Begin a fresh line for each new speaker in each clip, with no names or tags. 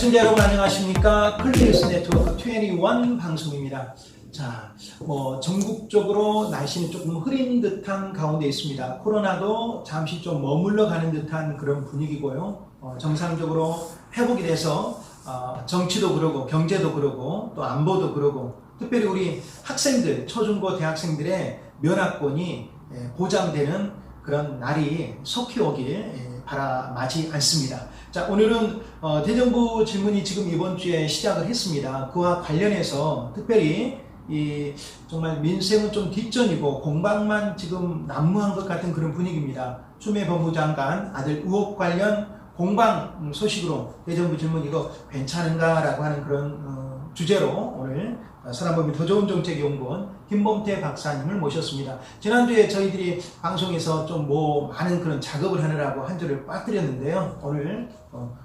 애청자 여러분 안녕하십니까? 클리뉴스 네트워크 21 방송입니다. 자, 전국적으로 날씨는 조금 흐린 듯한 가운데 있습니다. 코로나도 잠시 좀 머물러 가는 듯한 그런 분위기고요. 정상적으로 회복이 돼서 정치도 그러고 경제도 그러고 또 안보도 그러고 특별히 우리 학생들, 초중고 대학생들의 면학권이 보장되는 그런 날이 속히 오길 바라마지 않습니다. 자, 오늘은 대정부 질문이 지금 이번 주에 시작을 했습니다. 그와 관련해서 특별히 정말 민생은 좀 뒷전이고 공방만 지금 난무한 것 같은 그런 분위기입니다. 추미애 법무장관 아들 의혹 관련 공방 소식으로 대정부 질문 이거 괜찮은가라고 하는 그런 주제로 오늘 서남범위 더 좋은 정책연구원 김범태 박사님을 모셨습니다. 지난주에 저희들이 방송에서 좀 많은 그런 작업을 하느라고 한 주를 빠뜨렸는데요. 오늘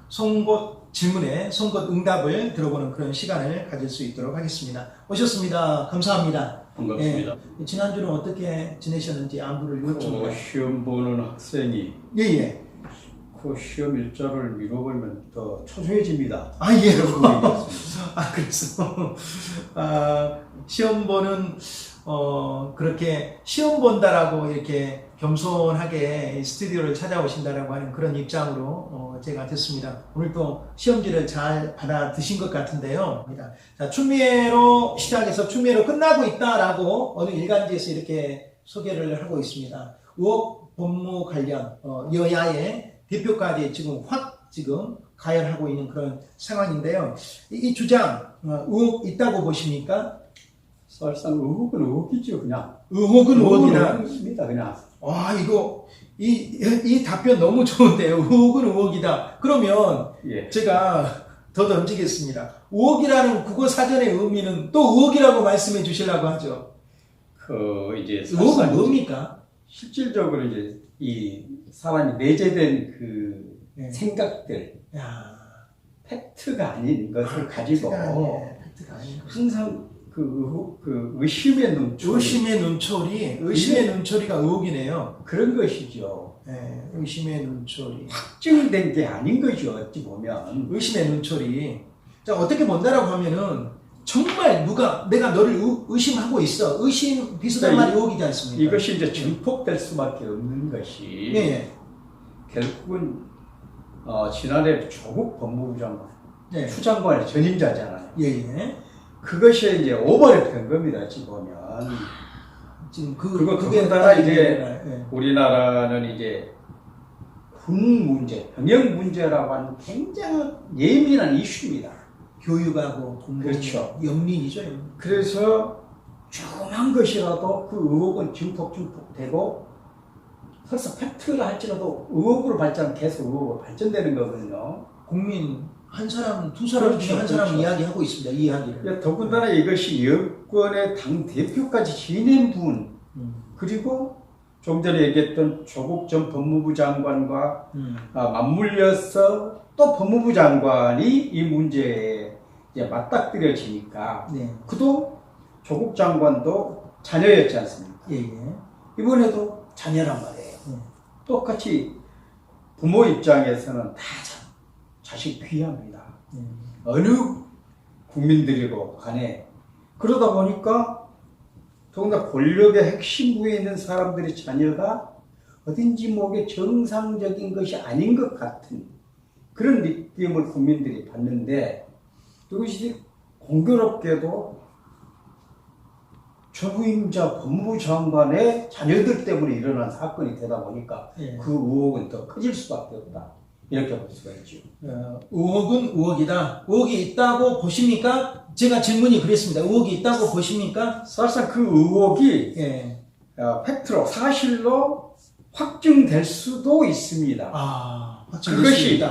송곳 질문에 송곳 응답을 들어보는 그런 시간을 가질 수 있도록 하겠습니다. 오셨습니다. 감사합니다.
반갑습니다.
지난주는 어떻게 지내셨는지 안부를 여쭙니다.
시험 보는 학생이 그 시험 일자를 미뤄버리면 더 초조해집니다.
예. 그래서 시험 보는 그렇게 시험 본다라고 이렇게 겸손하게 스튜디오를 찾아오신다라고 하는 그런 입장으로 제가 듣습니다. 오늘 또 시험지를 잘 받아드신 것 같은데요. 자, 추미애로 시작해서 추미애로 끝나고 있다라고 어느 일간지에서 이렇게 소개를 하고 있습니다. 의혹 법무 관련 여야의 대표까지 지금 가열하고 있는 그런 상황인데요. 이 주장 의혹 있다고 보십니까?
사실상 의혹은 의혹이죠, 그냥.
의혹은 의혹이다.
의혹입니다, 그냥.
이거 이 답변 너무 좋은데요. 의혹은 의혹이다. 그러면 제가 더 던지겠습니다. 의혹이라는 국어 사전의 의미는 또 의혹이라고 말씀해 주시려고 하죠. 의혹은 뭡니까?
실질적으로 이제 이 사람이 내재된 생각들, 팩트가 아닌 것을 가지고 항상 의심의 눈초리,
의심의 눈초리가 의혹이네요.
그런 것이죠.
의심의 눈초리.
확증된 게 아닌 거죠, 어찌 보면.
의심의 눈초리. 자, 어떻게 본다라고 하면은 정말 내가 너를 의심하고 있어. 의심 비슷한 말이 의혹이지 않습니까?
이것이 이제 증폭될 수밖에 없는 것이 결국은 지난해 조국 법무부 장관, 추장관의 전임자잖아요. 그것이 이제 오버랩된 겁니다, 어찌 보면.
지금
그게 따라 이제 우리나라는 이제 군 문제, 병역 문제라고 하는 굉장히 예민한 이슈입니다.
교육하고 공무원,
그렇죠.
영린이죠.
그래서 조그만 것이라도 그 의혹은 증폭되고 설사 팩트라 할지라도 의혹으로 계속 의혹으로 발전되는 거거든요.
국민 한 사람, 두 사람 중에 한 사람 이야기하고 있습니다. 이 이야기를.
더군다나 이것이 여권의 당 대표까지 지낸 분, 그리고 좀 전에 얘기했던 조국 전 법무부 장관과 맞물려서 또 법무부 장관이 이 문제에 이제 맞닥뜨려지니까 그도 조국 장관도 자녀였지 않습니까? 이번에도 자녀란 말이에요. 똑같이 부모 입장에서는 다 자식 귀합니다. 어느 국민들이고 간에 그러다 보니까 더군다나 권력의 핵심부에 있는 사람들의 자녀가 어딘지 모르게 정상적인 것이 아닌 것 같은 그런 느낌을 국민들이 받는데 이것이 공교롭게도 전후임자 법무부 장관의 자녀들 때문에 일어난 사건이 되다 보니까 그 의혹은 더 커질 수밖에 없다. 이렇게 볼 수가 있죠.
의혹은 의혹이다. 의혹이 있다고 보십니까? 제가 질문이 그랬습니다. 의혹이 있다고 보십니까?
사실상 그 의혹이 팩트로, 사실로 확증될 수도 있습니다. 그것이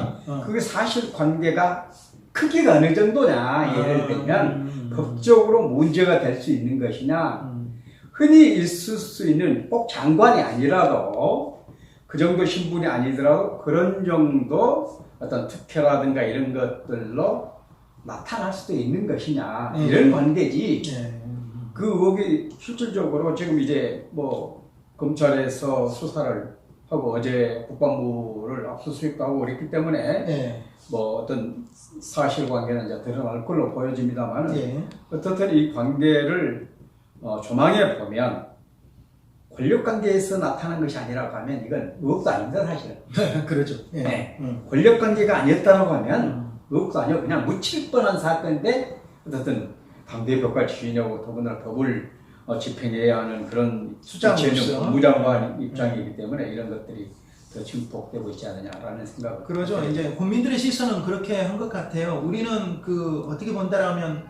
그게 사실 관계가 크기가 어느 정도냐, 예를 들면 법적으로 문제가 될 수 있는 것이냐, 흔히 있을 수 있는 꼭 장관이 아니라도 그 정도 신분이 아니더라도 그런 정도 어떤 특혜라든가 이런 것들로 나타날 수도 있는 것이냐, 이런 관계지. 그 의혹이 실질적으로 지금 이제 검찰에서 수사를 하고 어제 국방부를 압수수색도 하고 그랬기 때문에
예.
뭐 어떤 사실관계는 이제 드러날 걸로 보여집니다만
예.
어떻든 이 관계를 조망해 보면 권력관계에서 나타난 것이 아니라고 하면 이건 의혹도 아닙니다 사실은.
그렇죠. 예.
네. 권력관계가 아니었다고 하면 의혹도 아니고 그냥 묻힐 뻔한 사건인데 어쨌든 당대표가 지휘냐고 더군다나 법을 집행해야 하는 그런
수장으로서
법무장관 입장이기 때문에 이런 것들이 더 증폭되고 있지 않느냐라는 생각을.
그러죠. 이제 국민들의 시선은 그렇게 한 것 같아요. 우리는 그 어떻게 본다라면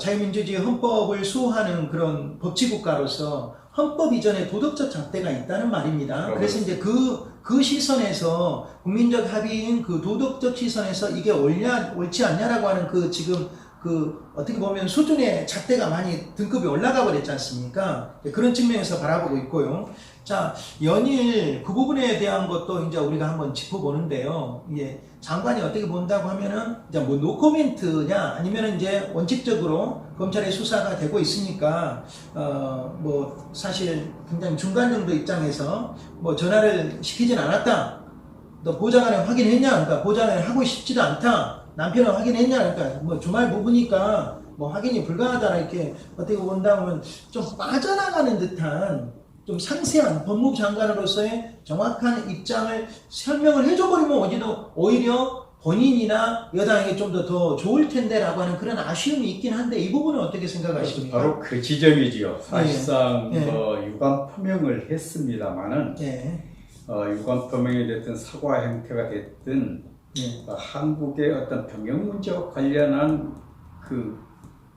자유민주주의 헌법을 수호하는 그런 법치국가로서 헌법 이전에 도덕적 잣대가 있다는 말입니다. 그래서 이제 그 시선에서 국민적 합의인 그 도덕적 시선에서 이게 옳지 않냐라고 하는 그 지금 그 어떻게 보면 수준의 잣대가 많이 등급이 올라가 버렸지 않습니까? 그런 측면에서 바라보고 있고요. 자, 연일 그 부분에 대한 것도 이제 우리가 한번 짚어보는데요. 이게 장관이 어떻게 본다고 하면은 이제 뭐 노코멘트냐 아니면은 이제 원칙적으로 검찰의 수사가 되고 있으니까 뭐 사실 굉장히 중간 정도 입장에서 뭐 전화를 시키진 않았다. 너 보좌관에 확인했냐? 그러니까 보좌관에 하고 싶지도 않다. 남편은 확인했냐? 그러니까 뭐 주말 부부니까 뭐 확인이 불가하다 이렇게 어떻게 본다면 좀 빠져나가는 듯한 좀 상세한 법무부 장관으로서의 정확한 입장을 설명을 해줘버리면 오히려 본인이나 여당에게 좀 더 좋을 텐데라고 하는 그런 아쉬움이 있긴 한데 이 부분은 어떻게 생각하십니까?
바로 그 지점이지요. 사실상 유감 표명을 했습니다만은 유감 표명이 됐든 사과 형태가 됐든 한국의 어떤 병역 문제와 관련한 그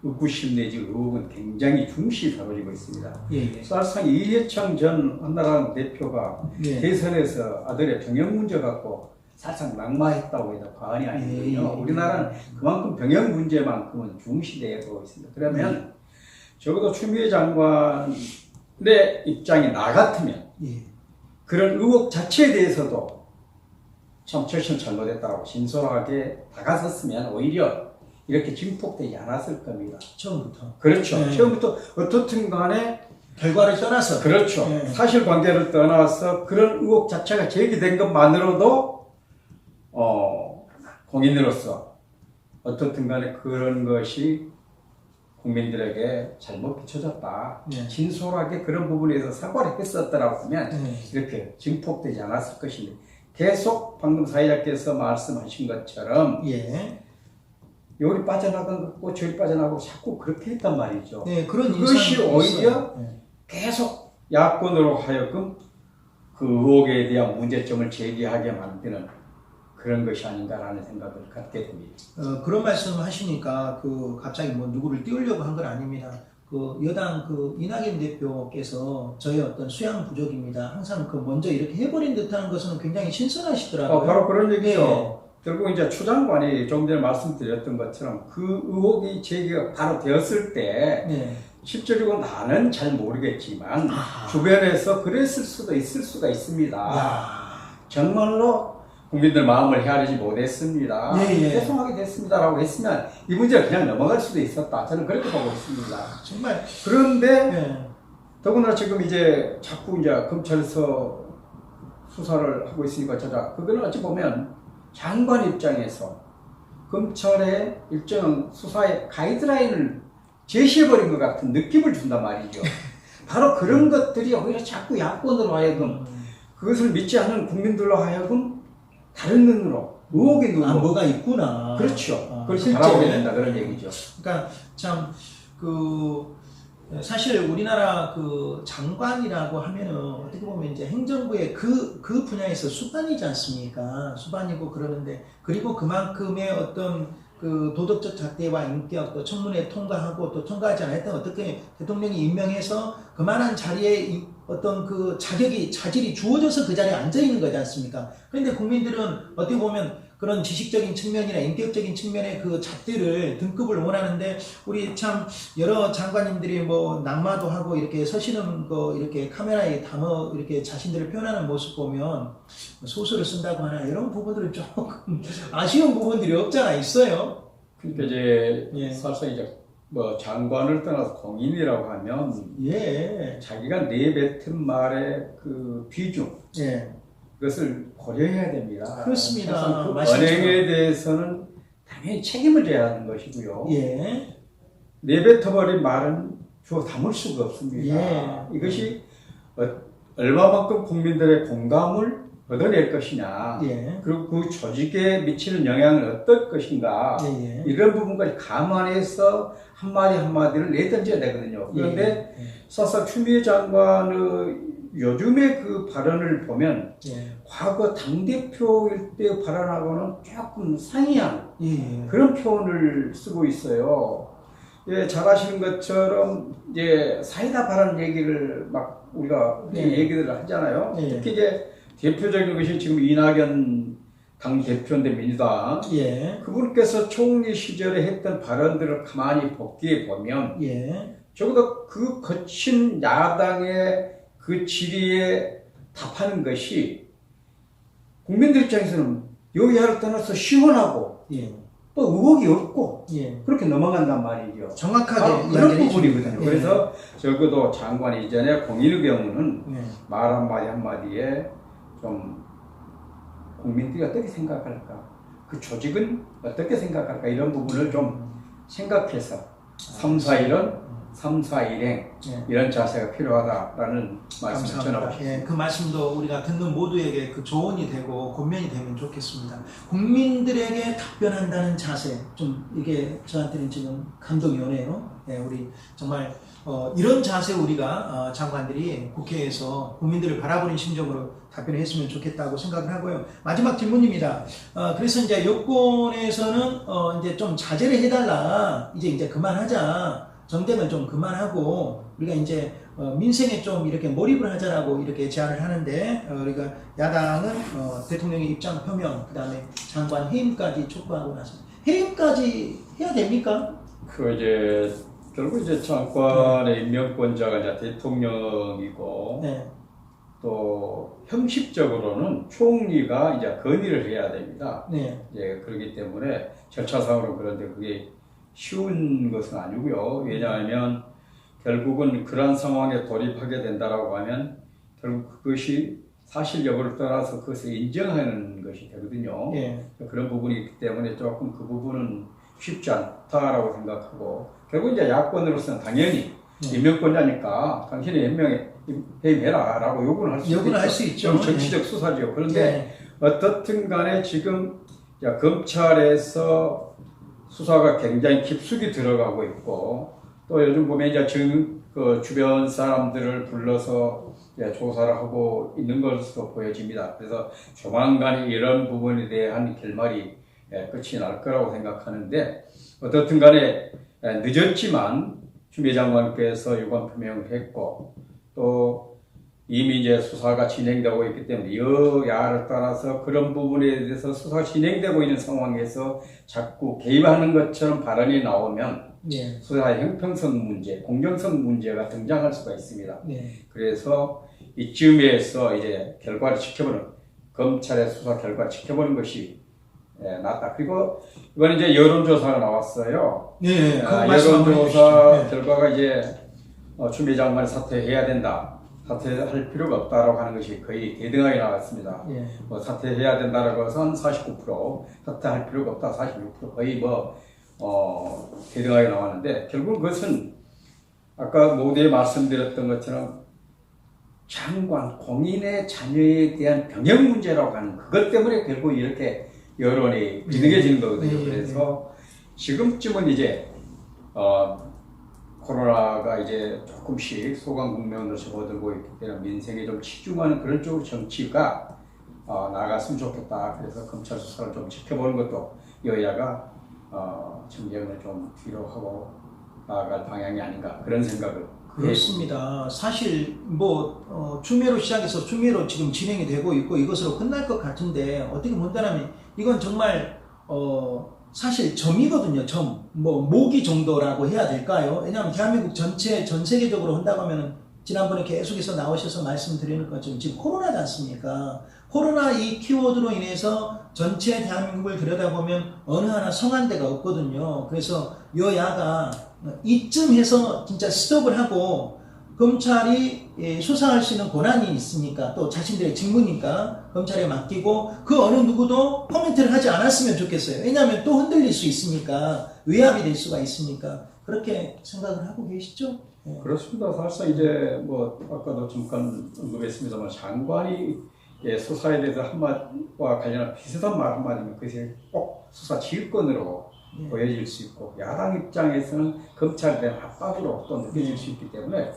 의구심 내지 의혹은 굉장히 중시 다뤄지고 있습니다. 사실상 이해창 전 한나라당 대표가 대선에서 아들의 병역 문제 갖고 사실상 낙마했다고 해도 과언이 아니거든요. 우리나라는 그만큼 병역 문제만큼은 중시되고 있습니다. 그러면 적어도 추미애 장관의 입장이 나 같으면 그런 의혹 자체에 대해서도 참 절실 잘못했다고 진솔하게 다가섰으면 오히려 이렇게 증폭되지 않았을 겁니다.
처음부터.
그렇죠. 처음부터 어떻든 간에
결과를 떠나서.
그렇죠. 사실관계를 떠나서 그런 의혹 자체가 제기된 것만으로도 공인으로서 어떻든 간에 그런 것이 국민들에게 잘못 비춰졌다. 진솔하게 그런 부분에서 사과를 했었더라고 하면 이렇게 증폭되지 않았을 것입니다. 계속 방금 사회자께서 말씀하신 것처럼 요리 빠져나간 것 같고 저리 빠져나가고 자꾸 그렇게 했단 말이죠. 그것이 오히려 계속 야권으로 하여금 그 의혹에 대한 문제점을 제기하게 만드는 그런 것이 아닌가라는 생각을 갖게 됩니다.
그런 말씀을 하시니까 그 갑자기 뭐 누구를 띄우려고 한 건 아닙니다. 그 여당 그 이낙연 대표께서 저의 어떤 수양 부족입니다. 항상 그 먼저 이렇게 해버린 듯한 것은 굉장히 신선하시더라고요.
바로 그런 얘기죠. 결국 이제 추 장관이 조금 전에 말씀드렸던 것처럼 그 의혹이 제기가 바로 되었을 때 실제적으로 나는 잘 모르겠지만 주변에서 그랬을 수도 있을 수가 있습니다. 정말로 국민들 마음을 헤아리지 못했습니다. 죄송하게 됐습니다라고 했으면 이 문제를 그냥 넘어갈 수도 있었다. 저는 그렇게 보고 있습니다.
정말
그런데 더구나 지금 이제 자꾸 이제 검찰에서 수사를 하고 있으니까 그거는 어찌 보면 장관 입장에서 검찰의 일정한 수사의 가이드라인을 제시해버린 것 같은 느낌을 준단 말이죠. 바로 그런 것들이 오히려 자꾸 야권으로 하여금 그것을 믿지 않는 국민들로 하여금 다른 눈으로 의혹의 눈으로
뭐가 있구나.
그렇죠. 그렇게 바라보게 된다 그런 얘기죠.
그러니까 참 사실 우리나라 그 장관이라고 하면은 어떻게 보면 이제 행정부의 그 분야에서 수반이지 않습니까? 수반이고 그러는데 그리고 그만큼의 어떤 그 도덕적 잣대와 인격 또 청문회 통과하고 또 통과하지 않았던 어떻게 대통령이 임명해서 그만한 자리에 어떤 그 자질이 주어져서 그 자리에 앉아 있는 거지 않습니까? 그런데 국민들은 어떻게 보면 그런 지식적인 측면이나 인격적인 측면의 그 잣대를 등급을 원하는데 우리 참 여러 장관님들이 뭐 낙마도 하고 이렇게 서시는 거 이렇게 카메라에 담아 이렇게 자신들을 표현하는 모습 보면 소설을 쓴다고 하나 이런 부분들은 조금 아쉬운 부분들이 없잖아 있어요.
그러니까 이제 사실상 이제 뭐 장관을 떠나서 공인이라고 하면 자기가 내뱉은 말의 그 비중 그것을 고려해야 됩니다.
그렇습니다.
그 언행에 대해서는 당연히 책임을 져야 하는 것이고요.
예.
내뱉어버린 말은 주워 담을 수가 없습니다.
예.
이것이 얼마만큼 국민들의 공감을 얻어낼 것이냐,
예.
그리고 그 조직에 미치는 영향은 어떨 것인가,
예.
이런 부분까지 감안해서 한마디 한마디를 내던져야 되거든요. 그런데
예.
사실 추미애 장관의 요즘의 그 발언을 보면
예.
과거 당대표일 때 발언하고는 조금 상이한
예.
그런 표현을 쓰고 있어요. 예, 잘 아시는 것처럼 이제 사이다 발언 얘기를 막 우리가 얘기들을 하잖아요. 특히 이제 대표적인 것이 지금 이낙연 당 대표인데 민주당 그분께서 총리 시절에 했던 발언들을 가만히 복귀해 보면 적어도 그 거친 야당의 그 질의에 답하는 것이 국민들 입장에서는 여야를 떠나서 시원하고 또 의혹이 없고 그렇게 넘어간단 말이죠.
정확하게
그런 부분이거든요. 그래서 적어도 장관 이전에 공인의 경우는 말 한마디 한마디에 좀 국민들이 어떻게 생각할까, 그 조직은 어떻게 생각할까, 이런 부분을 좀 생각해서 3, 4일은 3, 4 일행 이런 자세가 필요하다라는 말씀을 전하고 싶습니다.
그 말씀도 우리가 듣는 모두에게 그 조언이 되고 권면이 되면 좋겠습니다. 국민들에게 답변한다는 자세, 좀 이게 저한테는 지금 감동이 오네요. 우리 정말 이런 자세 우리가 장관들이 국회에서 국민들을 바라보는 심정으로 답변했으면 좋겠다고 생각을 하고요. 마지막 질문입니다. 그래서 이제 여권에서는 이제 좀 자제를 해달라, 이제 그만하자. 정쟁을 좀 그만하고 우리가 이제 민생에 좀 이렇게 몰입을 하자라고 이렇게 제안을 하는데 우리가 야당은 대통령의 입장 표명, 그다음에 장관 해임까지 촉구하고 나서 해임까지 해야 됩니까?
그 이제 결국 이제 장관의 임명권자가 이제 대통령이고 또 형식적으로는 총리가 이제 건의를 해야 됩니다. 예, 그렇기 때문에 절차상으로 그런데 그게 쉬운 것은 아니고요. 왜냐하면 결국은 그러한 상황에 돌입하게 된다라고 하면 결국 그것이 사실 여부를 떠나서 그것을 인정하는 것이 되거든요. 그런 부분이 있기 때문에 조금 그 부분은 쉽지 않다라고 생각하고, 결국 이제 야권으로서는 당연히 임명권자니까 당신이 해임해라라고 요구는 할 수 있죠. 정치적 수사죠. 그런데 어떻든 간에 지금 검찰에서 수사가 굉장히 깊숙이 들어가고 있고, 또 요즘 보면 이제 그 주변 사람들을 불러서 조사를 하고 있는 것으로 보여집니다. 그래서 조만간 이런 부분에 대한 결말이 끝이 날 거라고 생각하는데, 어떻든 간에 늦었지만 추미애 장관께서 유감 표명을 했고, 또 이미 이제 수사가 진행되고 있기 때문에 여야를 따라서 그런 부분에 대해서 수사가 진행되고 있는 상황에서 자꾸 개입하는 것처럼 발언이 나오면 수사의 형평성 문제, 공정성 문제가 등장할 수가 있습니다. 그래서 이쯤에서 이제 결과를 지켜보는, 검찰의 수사 결과를 지켜보는 것이 낫다. 그리고 이번에 이제 여론조사가 나왔어요. 여론조사 결과가 이제 추미애 장관이 사퇴해야 된다, 사퇴할 필요가 없다라고 하는 것이 거의 대등하게 나왔습니다. 사퇴해야 된다라고 해서 한 49%, 사퇴할 필요가 없다 46%, 거의 대등하게 나왔는데, 결국 그것은 아까 모두에 말씀드렸던 것처럼 장관, 공인의 자녀에 대한 병역 문제라고 하는 그것 때문에 결국 이렇게 여론이 비등해지는 거거든요. 그래서 지금쯤은 이제 코로나가 이제 조금씩 소강 국면으로 접어들고 있기 때문에 민생에 좀 치중하는 그런 쪽으로 정치가 나아갔으면 좋겠다. 그래서 검찰 수사를 좀 지켜보는 것도 여야가 정쟁을 좀 뒤로 하고 나아갈 방향이 아닌가, 그런 생각을.
그렇습니다. 사실 추미애로 시작해서 추미애로 지금 진행이 되고 있고 이것으로 끝날 것 같은데, 어떻게 본다면 이건 정말 사실 점이거든요. 점. 모기 정도라고 해야 될까요? 왜냐하면 대한민국 전체, 전 세계적으로 한다고 하면은 지난번에 계속해서 나오셔서 말씀드리는 것처럼 지금 코로나지 않습니까? 코로나 이 키워드로 인해서 전체 대한민국을 들여다보면 어느 하나 성한 데가 없거든요. 그래서 여야가 이쯤 해서 진짜 스톱을 하고 검찰이 수사할 수 있는 권한이 있으니까 또 자신들의 직무니까 검찰에 맡기고 그 어느 누구도 코멘트를 하지 않았으면 좋겠어요. 왜냐하면 또 흔들릴 수 있으니까 외압이 될 수가 있으니까 그렇게 생각을 하고 계시죠? 네.
그렇습니다. 사실상 이제 뭐 아까도 잠깐 언급했습니다만 장관이 수사에 대해서 한마디와 관련한 비슷한 말 한마디면 그것이 꼭 수사 지휘권으로 보여질 수 있고 야당 입장에서는 검찰에 대한 압박으로 또 느껴질 수 있기 때문에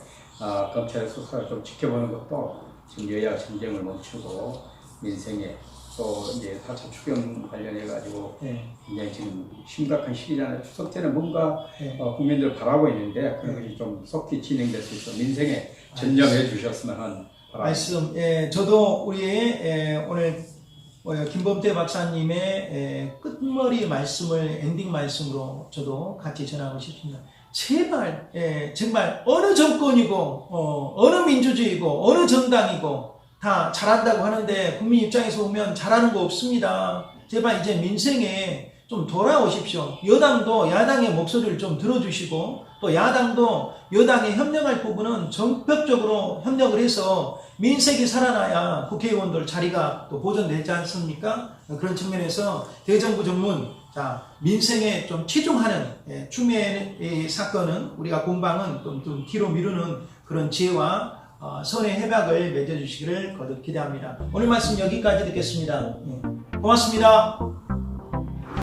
검찰의 수사를 좀 지켜보는 것도 지금 여야 정쟁을 멈추고 민생에 또 이제 4차 추경 관련해 가지고 굉장히 지금 심각한 시기잖아요. 추석 때는 뭔가 국민들 바라고 있는데 그런 것이 좀 속히 진행될 수 있어 민생에 전념해 주셨으면 하는 바람.
말씀, 저도 우리의 오늘 김범태 박사님의 끝머리 말씀을 엔딩 말씀으로 저도 같이 전하고 싶습니다. 제발, 정말 어느 정권이고 어느 민주주의고 어느 정당이고 다 잘한다고 하는데 국민 입장에서 보면 잘하는 거 없습니다. 제발 이제 민생에 좀 돌아오십시오. 여당도 야당의 목소리를 좀 들어주시고 또 야당도 여당에 협력할 부분은 전격적으로 협력을 해서 민생이 살아나야 국회의원들 자리가 또 보존되지 않습니까? 그런 측면에서 대정부 전문 민생에 좀 치중하는 추미애 사건은 우리가 공방은 좀 뒤로 미루는 그런 지혜와 선의 협약을 맺어주시기를 거듭 기대합니다. 오늘 말씀 여기까지 듣겠습니다. 고맙습니다.